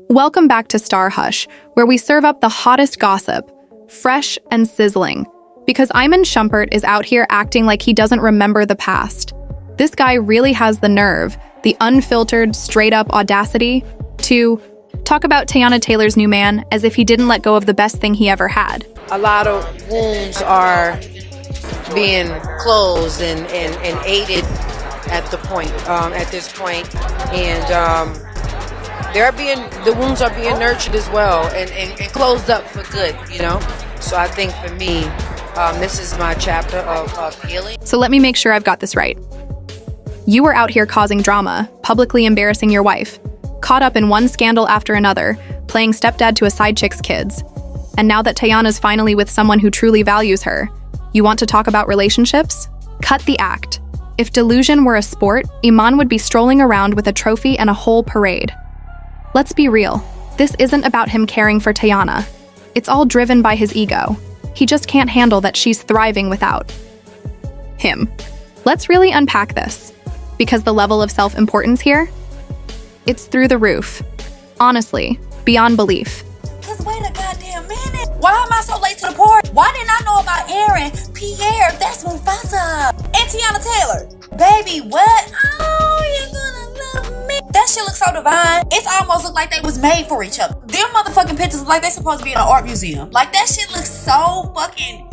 Welcome back to Star Hush, where we serve up the hottest gossip, fresh and sizzling. Because Iman Shumpert is out here acting like he doesn't remember the past. This guy really has the nerve, the unfiltered, straight-up audacity, to talk about Teyana Taylor's new man as if he didn't let go of the best thing he ever had. A lot of wounds are being closed and aided at this point, and the wounds are being nurtured as well and closed up for good, you know. So I think for me, this is my chapter of healing. So let me make sure I've got this right. You were out here causing drama, publicly embarrassing your wife, caught up in one scandal after another, playing stepdad to a side chick's kids. And now that Teyana's finally with someone who truly values her, you want to talk about relationships? Cut the act. If delusion were a sport, Iman would be strolling around with a trophy and a whole parade. Let's be real. This isn't about him caring for Teyana. It's all driven by his ego. He just can't handle that she's thriving without him. Let's really unpack this, because the level of self-importance here, it's through the roof. Honestly, beyond belief. Cause wait a goddamn minute. Why am I so late to the party? Why didn't I know about Aaron Pierre? That's Mufasa. And Teyana Taylor. Baby, what? Oh, you're gonna love me. That shit looks so divine. It's almost look like they was made for each other. Them motherfucking pictures look like they supposed to be in an art museum. Like that shit looks so fucking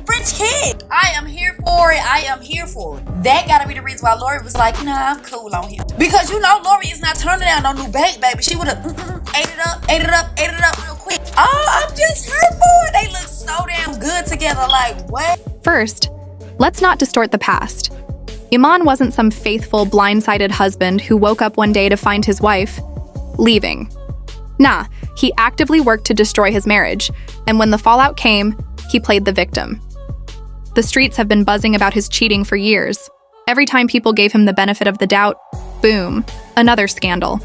French kid. I am here for it. I am here for it. That gotta be the reason why Lori was like, nah, I'm cool on him. Because you know Lori is not turning down no new bake, baby. She would've ate it up real quick. Oh, I'm just here for it. They look so damn good together. Like, what? First, let's not distort the past. Iman wasn't some faithful, blindsided husband who woke up one day to find his wife leaving. Nah, he actively worked to destroy his marriage, and when the fallout came, he played the victim. The streets have been buzzing about his cheating for years. Every time people gave him the benefit of the doubt, boom, another scandal.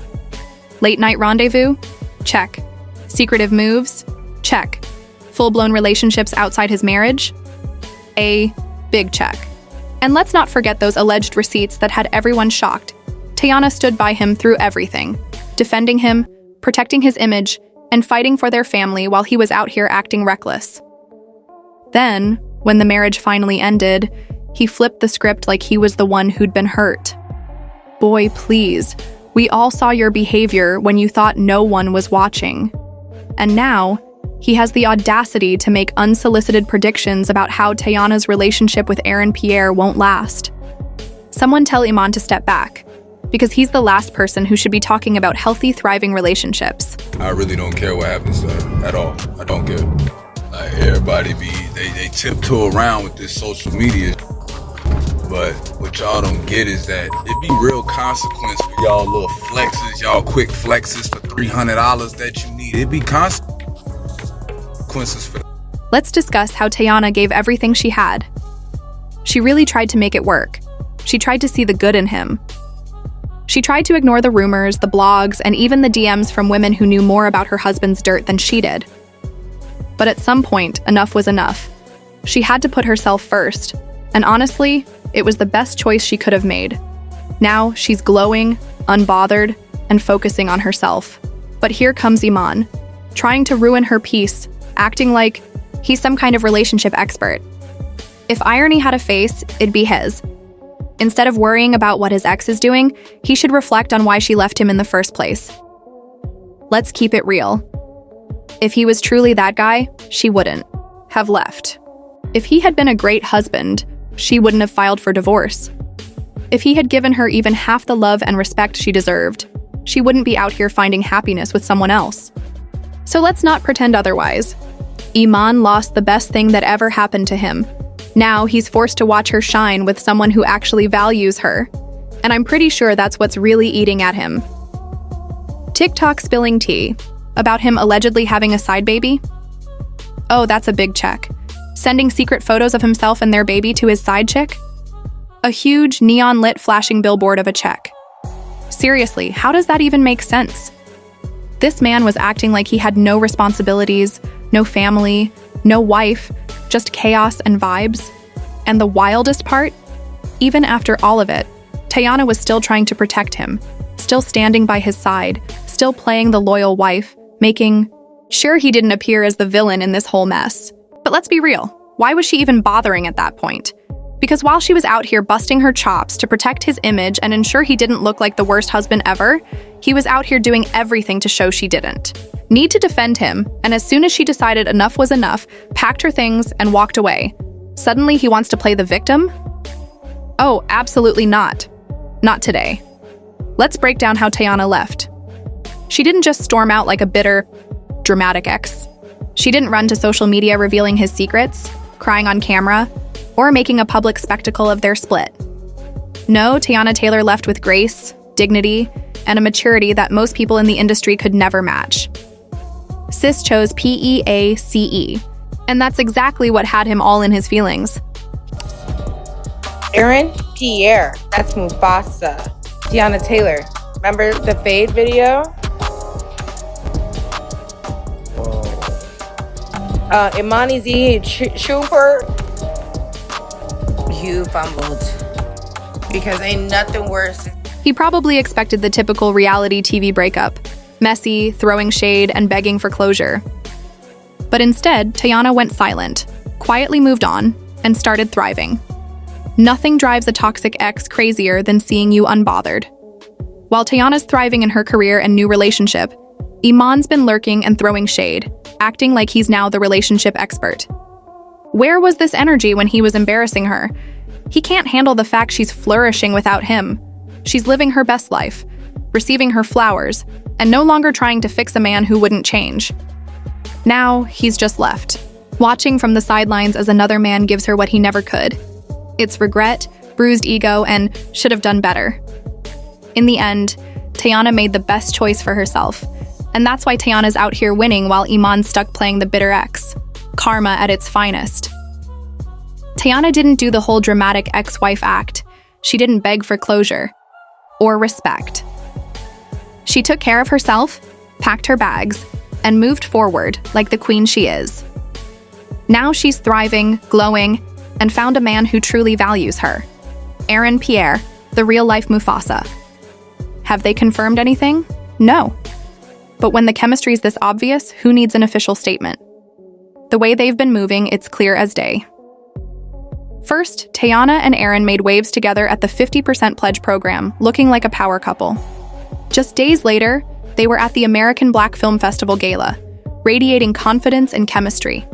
Late night rendezvous? Check. Secretive moves? Check. Full-blown relationships outside his marriage? A big check. And let's not forget those alleged receipts that had everyone shocked. Teyana stood by him through everything, defending him, protecting his image, and fighting for their family while he was out here acting reckless. Then, when the marriage finally ended, he flipped the script like he was the one who'd been hurt. Boy, please, we all saw your behavior when you thought no one was watching. And now, he has the audacity to make unsolicited predictions about how Teyana's relationship with Aaron Pierre won't last. Someone tell Iman to step back, because he's the last person who should be talking about healthy, thriving relationships. I really don't care what happens to her at all. I don't care. Like everybody they tiptoe around with this social media. But what y'all don't get is that it be real consequence for y'all little flexes, y'all quick flexes for $300 that you need. It be consequences for that. Let's discuss how Teyana gave everything she had. She really tried to make it work. She tried to see the good in him. She tried to ignore the rumors, the blogs, and even the DMs from women who knew more about her husband's dirt than she did. But at some point, enough was enough. She had to put herself first, and honestly, it was the best choice she could have made. Now, she's glowing, unbothered, and focusing on herself. But here comes Iman, trying to ruin her peace, acting like he's some kind of relationship expert. If irony had a face, it'd be his. Instead of worrying about what his ex is doing, he should reflect on why she left him in the first place. Let's keep it real. If he was truly that guy, she wouldn't have left. If he had been a great husband, she wouldn't have filed for divorce. If he had given her even half the love and respect she deserved, she wouldn't be out here finding happiness with someone else. So let's not pretend otherwise. Iman lost the best thing that ever happened to him. Now he's forced to watch her shine with someone who actually values her. And I'm pretty sure that's what's really eating at him. TikTok spilling tea about him allegedly having a side baby? Oh, that's a big check. Sending secret photos of himself and their baby to his side chick? A huge neon-lit flashing billboard of a check. Seriously, how does that even make sense? This man was acting like he had no responsibilities, no family, no wife, just chaos and vibes. And the wildest part? Even after all of it, Teyana was still trying to protect him, still standing by his side, still playing the loyal wife, making sure he didn't appear as the villain in this whole mess. But let's be real, why was she even bothering at that point? Because while she was out here busting her chops to protect his image and ensure he didn't look like the worst husband ever, he was out here doing everything to show she didn't. Need to defend him, and as soon as she decided enough was enough, packed her things and walked away. Suddenly he wants to play the victim? Oh, absolutely not. Not today. Let's break down how Teyana left. She didn't just storm out like a bitter, dramatic ex. She didn't run to social media revealing his secrets, crying on camera, or making a public spectacle of their split. No, Teyana Taylor left with grace, dignity, and a maturity that most people in the industry could never match. Sis chose P-E-A-C-E, and that's exactly what had him all in his feelings. Aaron Pierre, that's Mufasa. Teyana Taylor, remember the Fade video? Iman Shumpert, you fumbled. Because ain't nothing worse. He probably expected the typical reality TV breakup, messy, throwing shade, and begging for closure. But instead, Teyana went silent, quietly moved on, and started thriving. Nothing drives a toxic ex crazier than seeing you unbothered. While Teyana's thriving in her career and new relationship, Iman's been lurking and throwing shade, acting like he's now the relationship expert. Where was this energy when he was embarrassing her? He can't handle the fact she's flourishing without him. She's living her best life, receiving her flowers, and no longer trying to fix a man who wouldn't change. Now, he's just left, watching from the sidelines as another man gives her what he never could. It's regret, bruised ego, and should have done better. In the end, Teyana made the best choice for herself, and that's why Teyana's out here winning while Iman's stuck playing the bitter ex. Karma at its finest. Teyana didn't do the whole dramatic ex-wife act. She didn't beg for closure or respect. She took care of herself, packed her bags, and moved forward like the queen she is. Now she's thriving, glowing, and found a man who truly values her. Aaron Pierre, the real-life Mufasa. Have they confirmed anything? No. But when the chemistry's this obvious, who needs an official statement? The way they've been moving, it's clear as day. First, Teyana and Aaron made waves together at the 50% Pledge program, looking like a power couple. Just days later, they were at the American Black Film Festival Gala, radiating confidence and chemistry.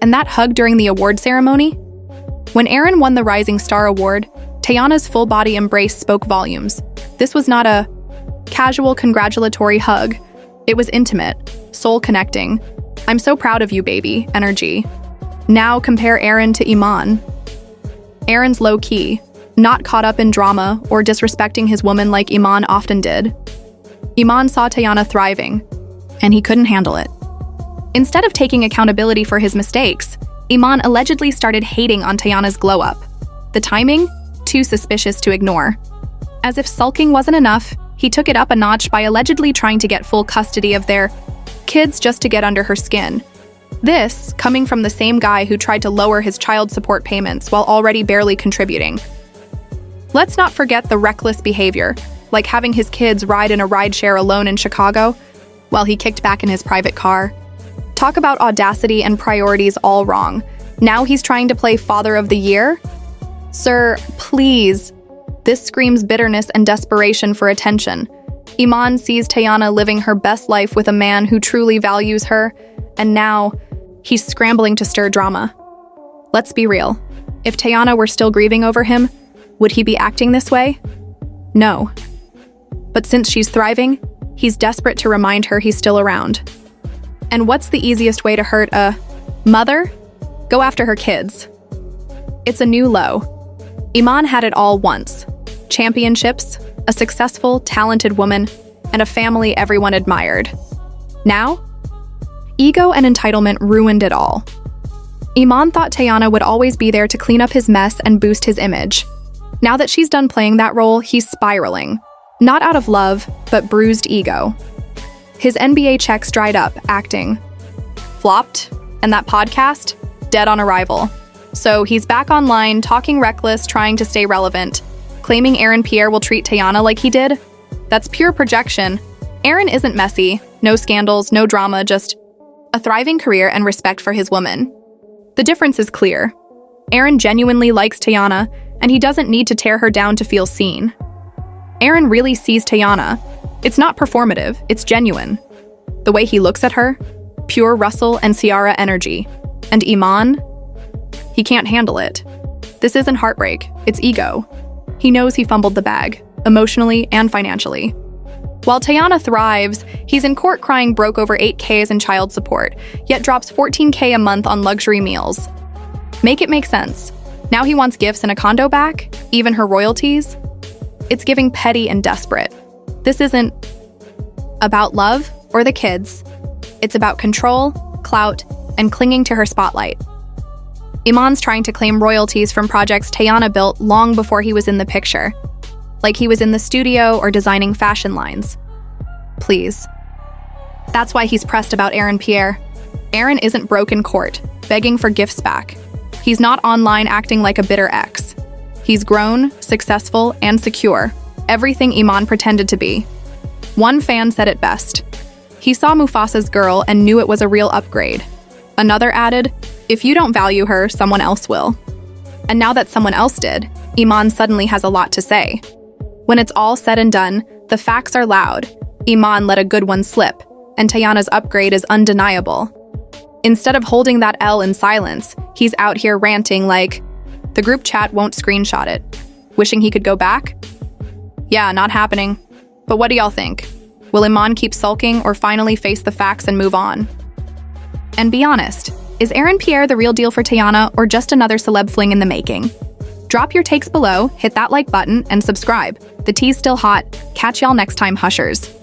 And that hug during the award ceremony? When Aaron won the Rising Star Award, Teyana's full-body embrace spoke volumes. This was not a casual congratulatory hug. It was intimate, soul-connecting. "I'm so proud of you, baby" energy. Now compare Aaron to Iman. Aaron's low-key, not caught up in drama or disrespecting his woman like Iman often did. Iman saw Teyana thriving, and he couldn't handle it. Instead of taking accountability for his mistakes, Iman allegedly started hating on Teyana's glow-up. The timing? Too suspicious to ignore. As if sulking wasn't enough, he took it up a notch by allegedly trying to get full custody of their kids just to get under her skin. This, coming from the same guy who tried to lower his child support payments while already barely contributing. Let's not forget the reckless behavior, like having his kids ride in a rideshare alone in Chicago, while he kicked back in his private car. Talk about audacity and priorities all wrong. Now he's trying to play Father of the Year? Sir, please. This screams bitterness and desperation for attention. Iman sees Teyana living her best life with a man who truly values her, and now he's scrambling to stir drama. Let's be real. If Teyana were still grieving over him, would he be acting this way? No. But since she's thriving, he's desperate to remind her he's still around. And what's the easiest way to hurt a mother? Go after her kids. It's a new low. Iman had it all once. Championships, a successful, talented woman, and a family everyone admired. Now, ego and entitlement ruined it all. Iman thought Teyana would always be there to clean up his mess and boost his image. Now that she's done playing that role, he's spiraling. Not out of love, but bruised ego. His NBA checks dried up, acting. Flopped, and that podcast, dead on arrival. So he's back online, talking reckless, trying to stay relevant. Claiming Aaron Pierre will treat Teyana like he did? That's pure projection. Aaron isn't messy, no scandals, no drama, just a thriving career and respect for his woman. The difference is clear. Aaron genuinely likes Teyana, and he doesn't need to tear her down to feel seen. Aaron really sees Teyana. It's not performative, it's genuine. The way he looks at her, pure Russell and Ciara energy. And Iman? He can't handle it. This isn't heartbreak, it's ego. He knows he fumbled the bag, emotionally and financially. While Teyana thrives, he's in court crying broke over $8K in child support, yet drops $14K a month on luxury meals. Make it make sense. Now he wants gifts and a condo back, even her royalties. It's giving petty and desperate. This isn't about love or the kids. It's about control, clout, and clinging to her spotlight. Iman's trying to claim royalties from projects Teyana built long before he was in the picture, like he was in the studio or designing fashion lines. Please. That's why he's pressed about Aaron Pierre. Aaron isn't broke in court, begging for gifts back. He's not online acting like a bitter ex. He's grown, successful, and secure, everything Iman pretended to be. One fan said it best. He saw Mufasa's girl and knew it was a real upgrade. Another added, if you don't value her, someone else will. And now that someone else did, Iman suddenly has a lot to say. When it's all said and done, the facts are loud. Iman let a good one slip, and Teyana's upgrade is undeniable. Instead of holding that L in silence, he's out here ranting like, the group chat won't screenshot it. Wishing he could go back? Yeah, not happening. But what do y'all think? Will Iman keep sulking or finally face the facts and move on? And be honest, is Aaron Pierre the real deal for Teyana or just another celeb fling in the making? Drop your takes below, hit that like button, and subscribe. The tea's still hot. Catch y'all next time, Hushers.